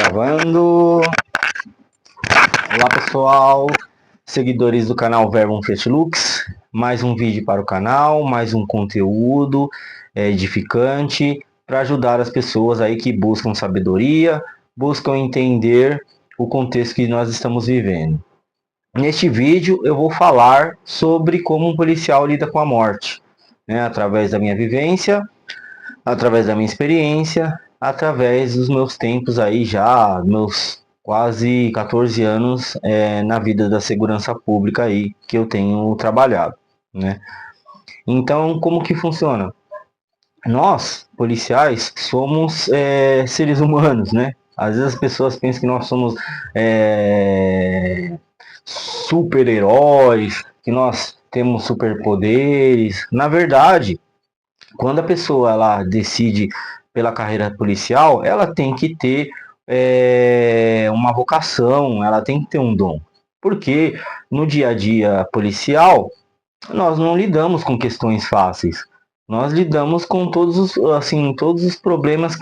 Gravando. Olá pessoal, seguidores do canal Verbum Festlux, mais um vídeo para o canal, mais um conteúdo edificante para ajudar as pessoas aí que buscam sabedoria, buscam entender o contexto que nós estamos vivendo. Neste vídeo eu vou falar sobre como um policial lida com a morte, né, através da minha vivência, através da minha experiência, através dos meus tempos aí já, meus quase 14 anos na vida da segurança pública aí que eu tenho trabalhado, né? Então, como que funciona? Nós, policiais, somos seres humanos, né? Às vezes as pessoas pensam que nós somos super-heróis, que nós temos superpoderes. Na verdade, quando a pessoa ela decide pela carreira policial, ela tem que ter uma vocação, ela tem que ter um dom. Porque no dia a dia policial, nós não lidamos com questões fáceis. Nós lidamos com todos os problemas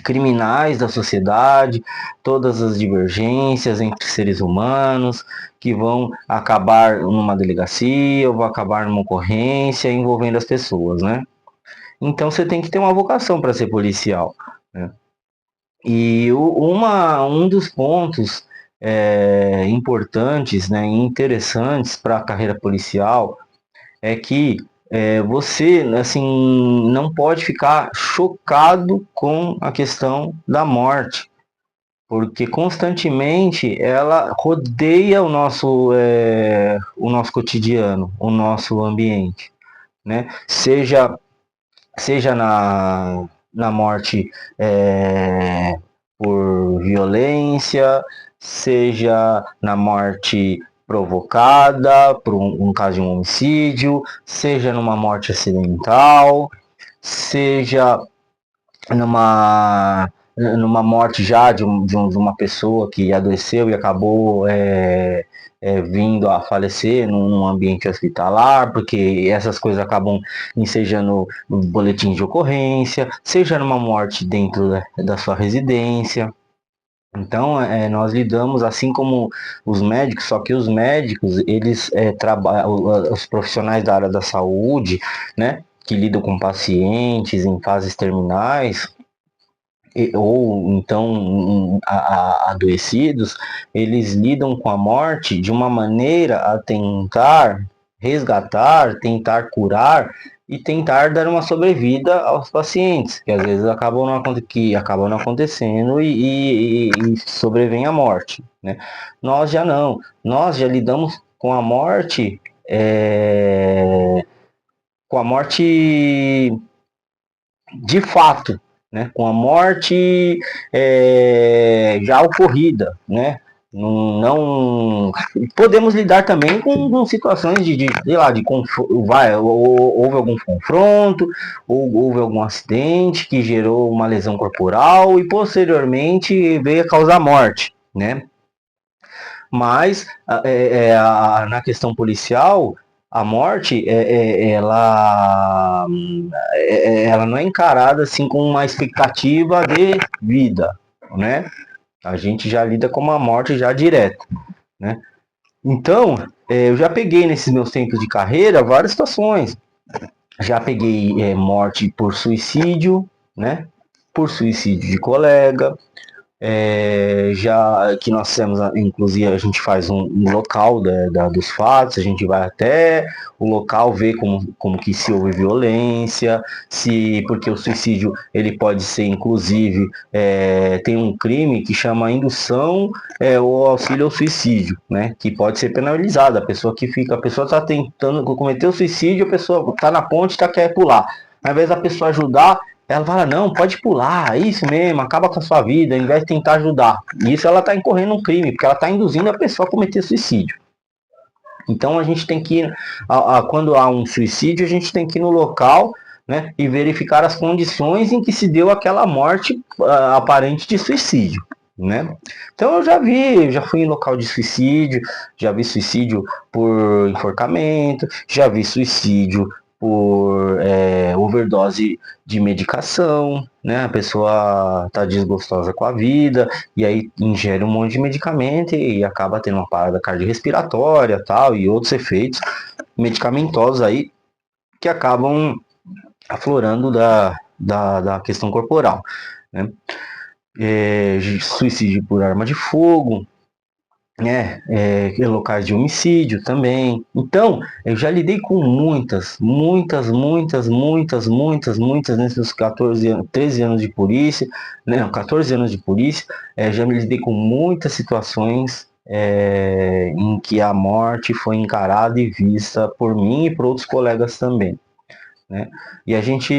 criminais da sociedade, todas as divergências entre seres humanos que vão acabar numa delegacia ou vão acabar numa ocorrência envolvendo as pessoas, né? Então você tem que ter uma vocação para ser policial, né? E um dos pontos importantes, né, interessantes para a carreira policial é que você, assim, não pode ficar chocado com a questão da morte, porque constantemente ela rodeia o nosso cotidiano, o nosso ambiente, né? Seja na morte por violência, seja na morte provocada por um caso de um homicídio, seja numa morte acidental, seja numa morte já de uma pessoa que adoeceu e acabou vindo a falecer num ambiente hospitalar, porque essas coisas acabam ensejando no boletim de ocorrência, seja numa morte dentro da sua residência. Então, nós lidamos assim como os médicos, só que os médicos, eles trabalham, os profissionais da área da saúde, né, que lidam com pacientes em fases terminais, ou então adoecidos, eles lidam com a morte de uma maneira a tentar resgatar, tentar curar e tentar dar uma sobrevida aos pacientes, que às vezes acabam não acontecendo e sobrevém a morte, né? Nós já não, nós já lidamos com a morte de fato, né? Com a morte já ocorrida, né? Não podemos lidar também com situações sei lá, houve algum confronto, ou houve algum acidente que gerou uma lesão corporal e posteriormente veio a causar morte, né? Mas na questão policial, a morte ela não é encarada assim com uma expectativa de vida, né? A gente já lida com uma morte já direta, né? Então, eu já peguei nesses meus tempos de carreira várias situações. Já peguei morte por suicídio, né? Por suicídio de colega, já que nós temos, inclusive a gente faz um local dos fatos, a gente vai até o local ver como que se houve violência, porque o suicídio ele pode ser inclusive, tem um crime que chama indução ou auxílio ao suicídio, né, que pode ser penalizado, a pessoa está tentando cometer o suicídio, a pessoa está na ponte e quer pular, ao invés da pessoa ajudar, ela fala, não, pode pular, é isso mesmo, acaba com a sua vida, ao invés de tentar ajudar. E isso ela está incorrendo um crime, porque ela está induzindo a pessoa a cometer suicídio. Então a gente tem que ir, quando há um suicídio, a gente tem que ir no local, né, e verificar as condições em que se deu aquela morte aparente de suicídio, né? Então eu já fui em local de suicídio, já vi suicídio por enforcamento, já vi suicídio por overdose de medicação, né? A pessoa tá desgostosa com a vida e aí ingere um monte de medicamento e acaba tendo uma parada cardiorrespiratória, tal, e outros efeitos medicamentosos aí que acabam aflorando da questão corporal, né? Suicídio por arma de fogo, locais de homicídio também. Então, eu já lidei com muitas nesses 14 anos, 13 anos de polícia, né, 14 anos de polícia, já me lidei com muitas situações em que a morte foi encarada e vista por mim e por outros colegas também. Né? E a gente,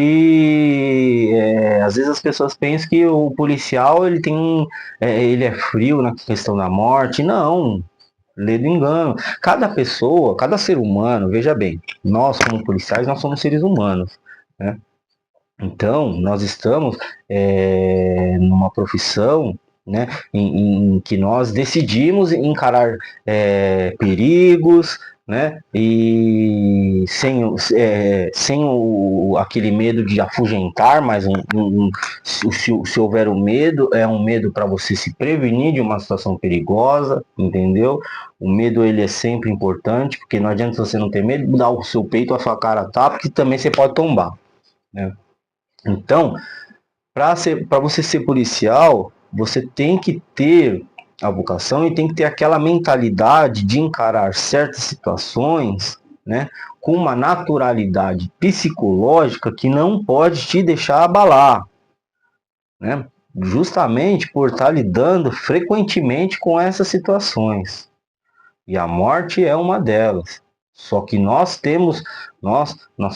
às vezes as pessoas pensam que o policial ele é frio na questão da morte. Não, lê do engano. Cada pessoa, cada ser humano, veja bem, nós como policiais, nós somos seres humanos, né? Então, nós estamos numa profissão, né, em que nós decidimos encarar perigos, né, e sem aquele medo de afugentar, mas se houver o medo, é um medo para você se prevenir de uma situação perigosa, entendeu? O medo ele é sempre importante, porque não adianta você não ter medo, dar o seu peito, a sua cara tá, porque também você pode tombar, né? Então, para você ser policial, você tem que ter a vocação e tem que ter aquela mentalidade de encarar certas situações, né, com uma naturalidade psicológica que não pode te deixar abalar, né? Justamente por estar lidando frequentemente com essas situações. E a morte é uma delas. Só que nós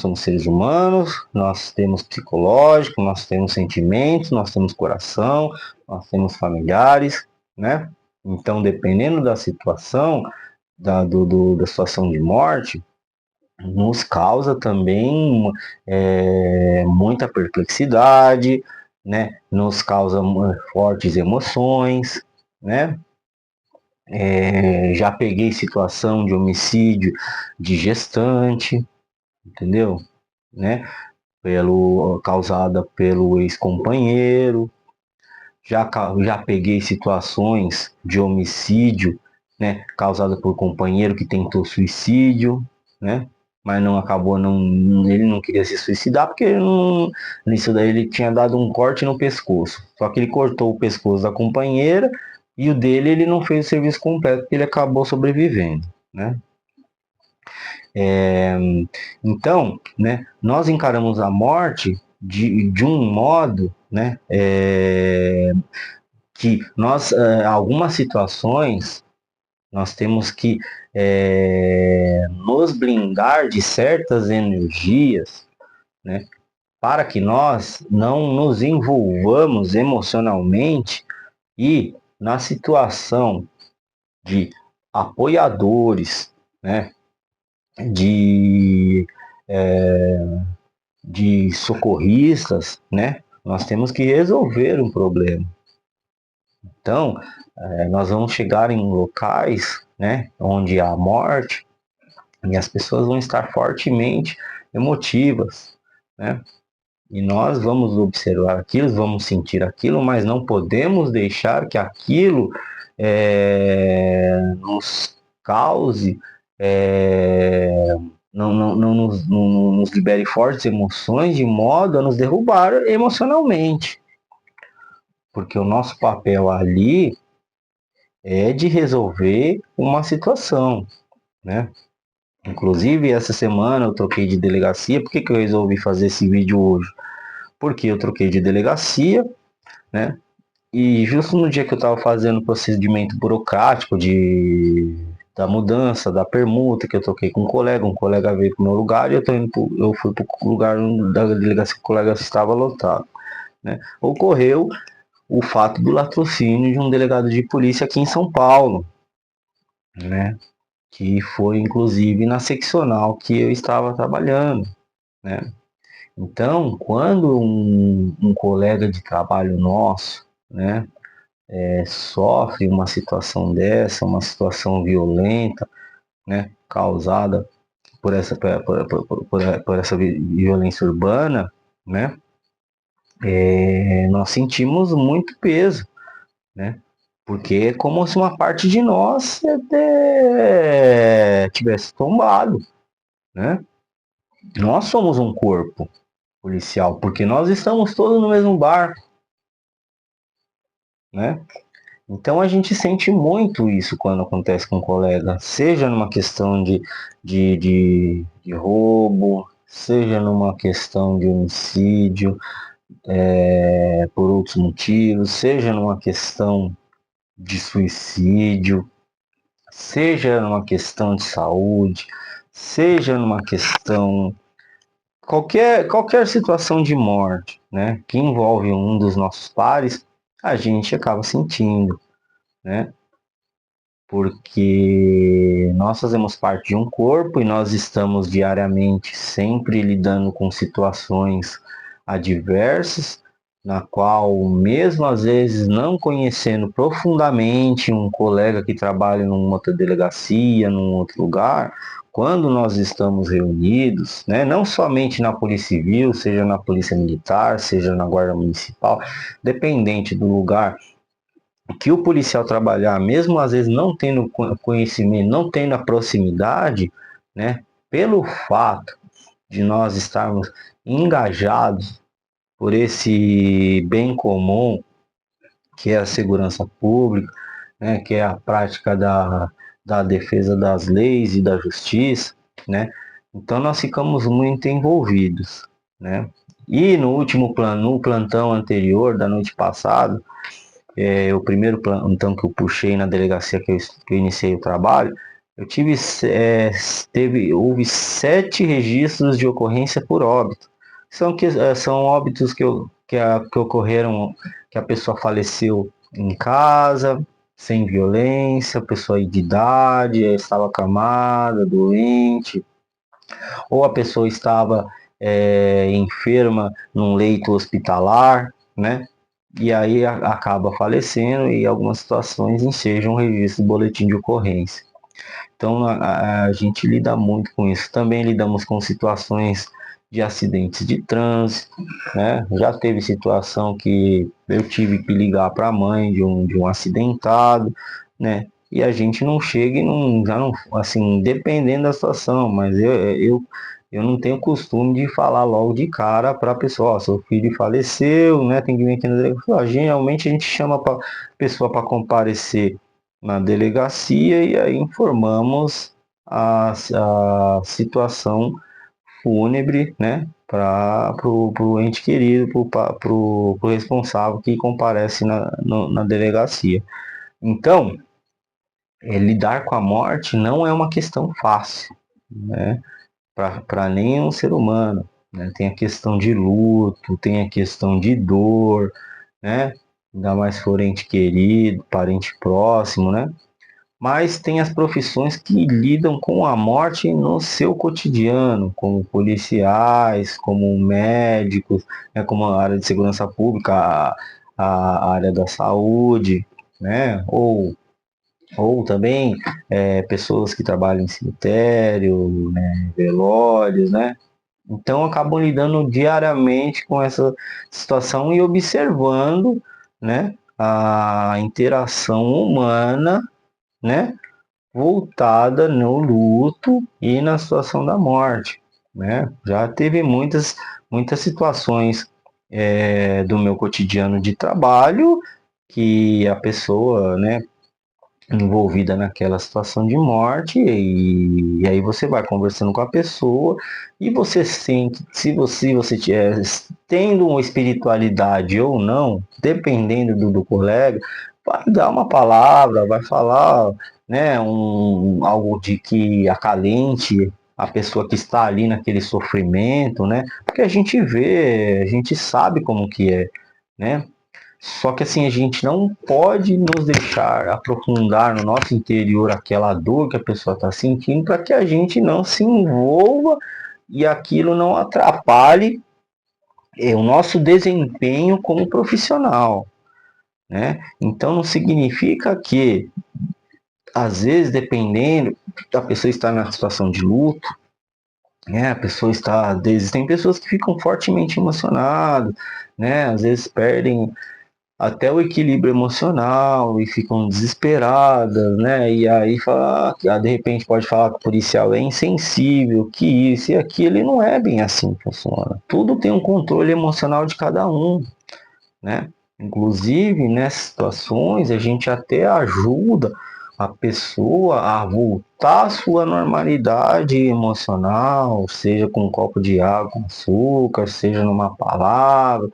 somos seres humanos, nós temos psicológico, nós temos sentimentos, nós temos coração, nós temos familiares, né? Então, dependendo da situação, da situação de morte, nos causa também muita perplexidade, né? Nos causa fortes emoções, né? Já peguei situação de homicídio de gestante, entendeu? Né? Causada pelo ex-companheiro. Já peguei situações de homicídio, né? Causada por companheiro que tentou suicídio, né? Mas não acabou, ele não queria se suicidar porque nisso daí ele tinha dado um corte no pescoço. Só que ele cortou o pescoço da companheira e o dele ele não fez o serviço completo, porque ele acabou sobrevivendo, né? É, então, né, nós encaramos a morte de um modo, né, que algumas situações, nós temos que nos blindar de certas energias, né, para que nós não nos envolvamos emocionalmente e na situação de apoiadores, né, de, é, de socorristas, né, nós temos que resolver um problema. Então, nós vamos chegar em locais, né, onde há morte e as pessoas vão estar fortemente emotivas, né? E nós vamos observar aquilo, vamos sentir aquilo, mas não podemos deixar que aquilo nos cause, não nos libere fortes emoções de modo a nos derrubar emocionalmente. Porque o nosso papel ali é de resolver uma situação, né? Inclusive, essa semana eu troquei de delegacia. Por que eu resolvi fazer esse vídeo hoje? Porque eu troquei de delegacia, né? E justo no dia que eu estava fazendo o procedimento burocrático da mudança, da permuta, que eu troquei com um colega veio para o meu lugar e eu fui para o lugar da delegacia que o colega estava lotado, né? Ocorreu o fato do latrocínio de um delegado de polícia aqui em São Paulo, né? Que foi inclusive na seccional que eu estava trabalhando, né? Então, quando um colega de trabalho nosso, né, sofre uma situação dessa, uma situação violenta, né, causada por essa violência urbana, né? Nós sentimos muito peso, né? Porque é como se uma parte de nós tivesse tombado, né? Nós somos um corpo policial, porque nós estamos todos no mesmo barco, né? Então a gente sente muito isso quando acontece com um colega, seja numa questão de roubo, seja numa questão de homicídio, por outros motivos, seja numa questão de suicídio, seja numa questão de saúde, seja numa questão qualquer situação de morte, né, que envolve um dos nossos pares, a gente acaba sentindo, né? Porque nós fazemos parte de um corpo e nós estamos diariamente sempre lidando com situações adversas, na qual, mesmo às vezes não conhecendo profundamente um colega que trabalha numa outra delegacia, num outro lugar, quando nós estamos reunidos, né, não somente na Polícia Civil, seja na Polícia Militar, seja na Guarda Municipal, dependente do lugar que o policial trabalhar, mesmo às vezes não tendo conhecimento, não tendo a proximidade, né, pelo fato de nós estarmos engajados por esse bem comum, que é a segurança pública, né, que é a prática da defesa das leis e da justiça, né, então nós ficamos muito envolvidos, né. E no último plano, no plantão anterior da noite passada, o primeiro plantão que eu puxei na delegacia que eu iniciei o trabalho, eu houve 7 registros de ocorrência por óbito. São óbitos que ocorreram, que a pessoa faleceu em casa, sem violência, pessoa de idade, estava acamada, doente, ou a pessoa estava enferma num leito hospitalar, né? E aí acaba falecendo e algumas situações ensejam um registro de boletim de ocorrência. Então a gente lida muito com isso. Também lidamos com situações de acidentes de trânsito, né? Já teve situação que eu tive que ligar para a mãe de um acidentado, né? E a gente não chega e não, já não, assim, dependendo da situação, mas eu não tenho costume de falar logo de cara para a pessoa, ó, seu filho faleceu, né? Tem que vir aqui na delegacia. Geralmente a gente chama a pessoa para comparecer na delegacia e aí informamos a situação fúnebre, né, para o ente querido, para o responsável que comparece na delegacia. Então, lidar com a morte não é uma questão fácil, né, para nenhum ser humano. Né? Tem a questão de luto, tem a questão de dor, né, ainda mais se for ente querido, parente próximo, né? Mas tem as profissões que lidam com a morte no seu cotidiano, como policiais, como médicos, né, como a área de segurança pública, a área da saúde, né, ou também pessoas que trabalham em cemitério, né, velórios, né. Então acabam lidando diariamente com essa situação e observando, né, a interação humana, né, voltada no luto e na situação da morte, né? Já teve muitas situações do meu cotidiano de trabalho que a pessoa, né, envolvida naquela situação de morte e aí você vai conversando com a pessoa e você sente, se você tiver tendo uma espiritualidade ou não, dependendo do colega, vai dar uma palavra, vai falar, né, algo de que acalente a pessoa que está ali naquele sofrimento, né? Porque a gente vê, a gente sabe como que é, né? Só que assim, a gente não pode nos deixar aprofundar no nosso interior aquela dor que a pessoa está sentindo para que a gente não se envolva e aquilo não atrapalhe o nosso desempenho como profissional, né? Então não significa que, às vezes, dependendo da pessoa estar na situação de luto, A pessoa está. Existem pessoas que ficam fortemente emocionadas, né? Às vezes perdem até o equilíbrio emocional e ficam desesperadas, né? E aí fala, de repente pode falar que o policial é insensível, que isso e aquilo, e não é bem assim que funciona. Tudo tem um controle emocional de cada um, né? Inclusive, nessas situações, a gente até ajuda a pessoa a voltar à sua normalidade emocional, seja com um copo de água com açúcar, seja numa palavra,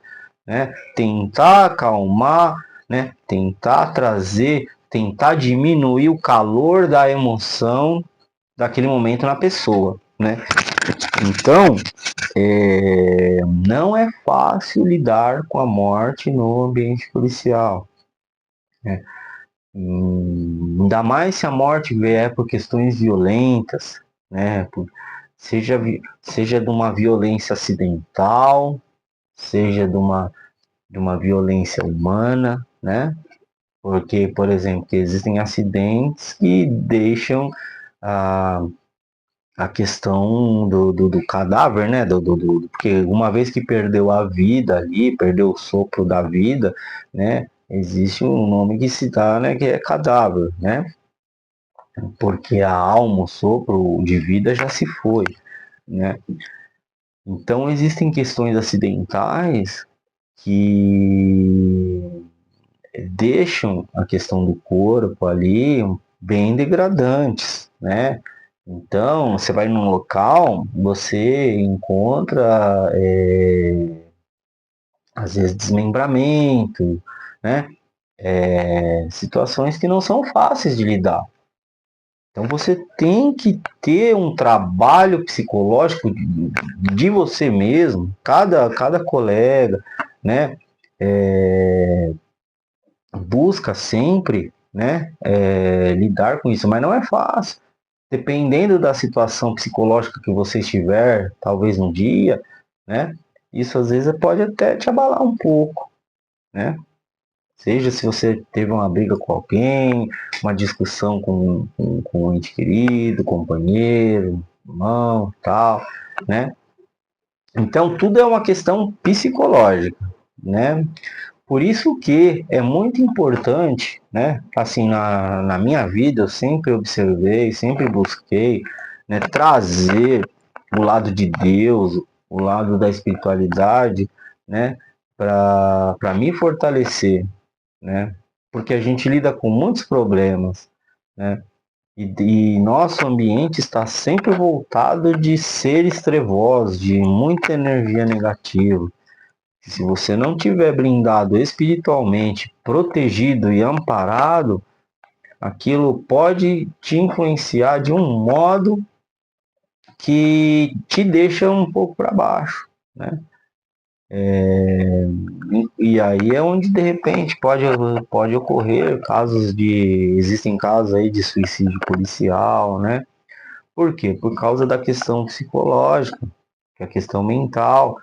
né? Tentar acalmar, né? Tentar trazer, tentar diminuir o calor da emoção daquele momento na pessoa, né? Então, não é fácil lidar com a morte no ambiente policial, né? Ainda mais se a morte vier por questões violentas, né? Seja de uma violência acidental, seja de uma violência humana, né? Porque, por exemplo, existem acidentes que deixam a, a questão do cadáver, né? Porque uma vez que perdeu a vida ali, perdeu o sopro da vida, né? Existe um nome que se dá, né? Que é cadáver, né? Porque a alma, o sopro de vida já se foi, né? Então existem questões acidentais que deixam a questão do corpo ali bem degradantes, né? Então, você vai num local, você encontra, às vezes, desmembramento, né? Situações que não são fáceis de lidar. Então, você tem que ter um trabalho psicológico de você mesmo, cada colega, né? Busca sempre, né, lidar com isso, mas não é fácil. Dependendo da situação psicológica que você estiver, talvez no dia, né, isso às vezes pode até te abalar um pouco, né? Seja se você teve uma briga com alguém, uma discussão com um ente querido, companheiro, irmão, tal, né? Então tudo é uma questão psicológica, né? Por isso que é muito importante, né? Assim, na minha vida, eu sempre observei, sempre busquei, né, trazer o lado de Deus, o lado da espiritualidade, né, para me fortalecer, né? Porque a gente lida com muitos problemas, né? E nosso ambiente está sempre voltado de seres trevosos, de muita energia negativa. Se você não tiver blindado espiritualmente, protegido e amparado, aquilo pode te influenciar de um modo que te deixa um pouco para baixo, né? E aí é onde de repente pode ocorrer casos de. Existem casos aí de suicídio policial, né? Por quê? Por causa da questão psicológica, que é a questão mental,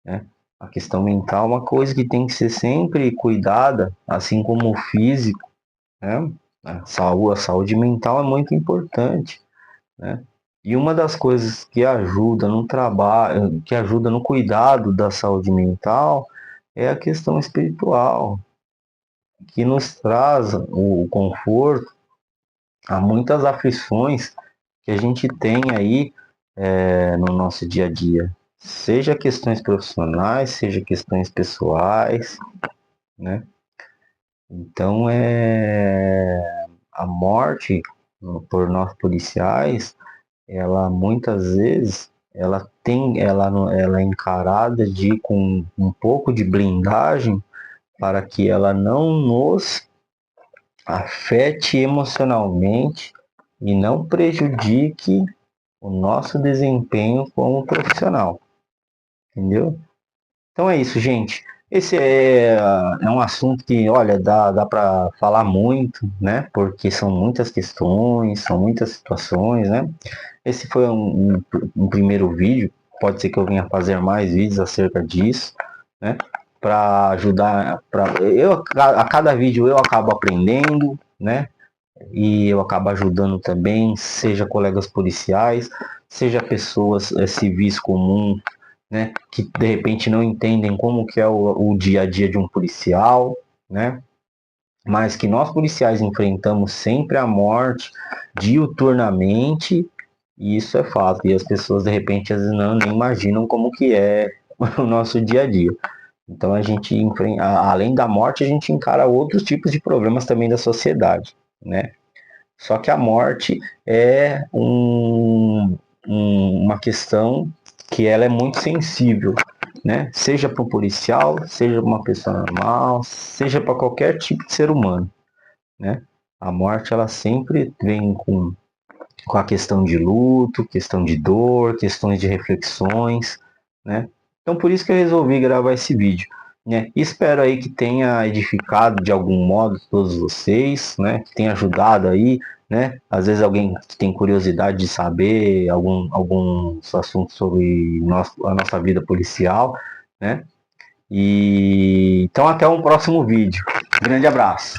né? A questão mental é uma coisa que tem que ser sempre cuidada, assim como o físico, né? A saúde mental é muito importante, né? E uma das coisas que ajuda no trabalho, que ajuda no cuidado da saúde mental, é a questão espiritual, que nos traz o conforto a muitas aflições que a gente tem aí no nosso dia a dia. Seja questões profissionais, seja questões pessoais, né? Então, a morte por nós policiais, ela muitas vezes ela é encarada com um pouco de blindagem para que ela não nos afete emocionalmente e não prejudique o nosso desempenho como profissional, entendeu? Então é isso, gente. Esse é um assunto que, olha, dá para falar muito, né? Porque são muitas questões, são muitas situações, né? Esse foi um primeiro vídeo. Pode ser que eu venha fazer mais vídeos acerca disso, né? Para ajudar, a cada vídeo eu acabo aprendendo, né? e eu acabo ajudando também, seja colegas policiais, seja pessoas civis comuns, né, que de repente não entendem como que é o dia a dia de um policial, né, mas que nós policiais enfrentamos sempre a morte diuturnamente, e isso é fato, e as pessoas de repente às vezes não nem imaginam como que é o nosso dia a dia. Então a gente enfrenta, além da morte, a gente encara outros tipos de problemas também da sociedade, né? Só que a morte é uma questão que ela é muito sensível, né? Seja para o policial, seja para uma pessoa normal, seja para qualquer tipo de ser humano, né? A morte ela sempre vem com a questão de luto, questão de dor, questões de reflexões, né? Então por isso que eu resolvi gravar esse vídeo, né? Espero aí que tenha edificado de algum modo todos vocês, né? Que tenha ajudado aí, né? Às vezes alguém que tem curiosidade de saber alguns assuntos sobre a nossa vida policial, né? E então até um próximo vídeo. Grande abraço.